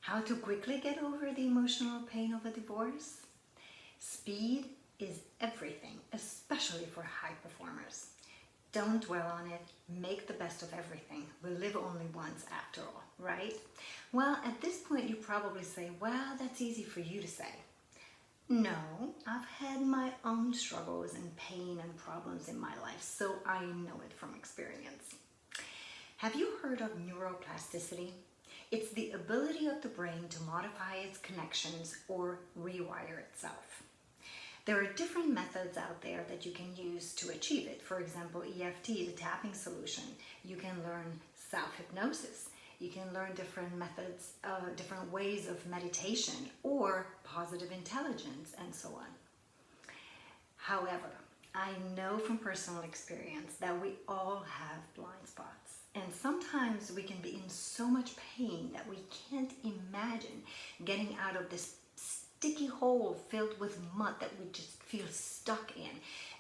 How to quickly get over the emotional pain of a divorce? Speed is everything, especially for high performers. Don't dwell on it, make the best of everything. We live only once after all, right? Well, at this point you probably say, well, that's easy for you to say. No, I've had my own struggles and pain and problems in my life, so I know it from experience. Have you heard of neuroplasticity? It's the ability of the brain to modify its connections or rewire itself. There are different methods out there that you can use to achieve it. For example, EFT, the tapping solution. You can learn self-hypnosis. You can learn different methods, different ways of meditation or positive intelligence and so on. However, I know from personal experience that we all have blind spots. And sometimes we can be in so much pain that we can't imagine getting out of this sticky hole filled with mud that we just feel stuck in.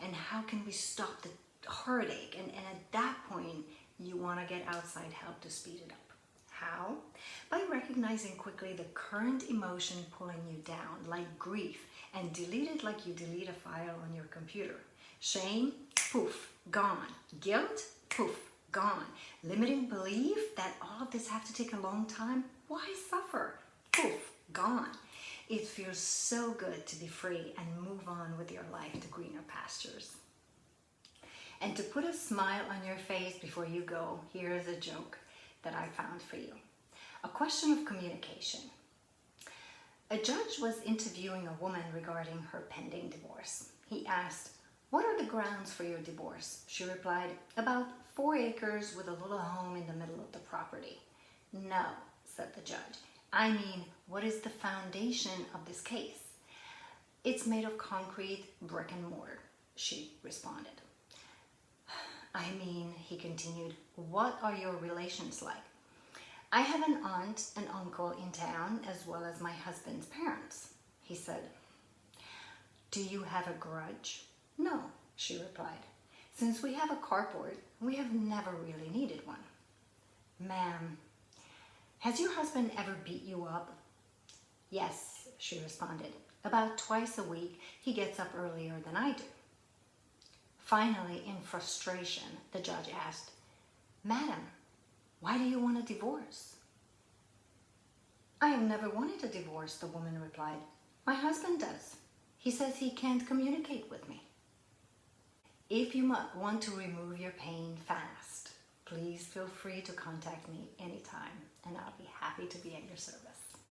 And how can we stop the heartache? And at that point, you want to get outside help to speed it up. How? By recognizing quickly the current emotion pulling you down, like grief, and delete it like you delete a file on your computer. Shame, poof, gone. Guilt, poof, gone. Limiting belief that all of this have to take a long time? Why suffer? Poof, gone. It feels so good to be free and move on with your life to greener pastures. And to put a smile on your face before you go, here is a joke that I found for you. A question of communication. A judge was interviewing a woman regarding her pending divorce. He asked, "What are the grounds for your divorce?" She replied, "About 4 acres with a little home in the middle of the property." "No," said the judge. "I mean, what is the foundation of this case?" "It's made of concrete, brick and mortar," she responded. "I mean," he continued, "what are your relations like?" "I have an aunt and uncle in town as well as my husband's parents," he said. "Do you have a grudge?" "No," she replied. "Since we have a carport, we have never really needed one." "Ma'am, has your husband ever beat you up?" "Yes," she responded. "About twice a week, he gets up earlier than I do." Finally, in frustration, the judge asked, "Madam, why do you want a divorce?" "I have never wanted a divorce," the woman replied. "My husband does. He says he can't communicate with me." If you want to remove your pain fast, please feel free to contact me anytime, and I'll be happy to be at your service.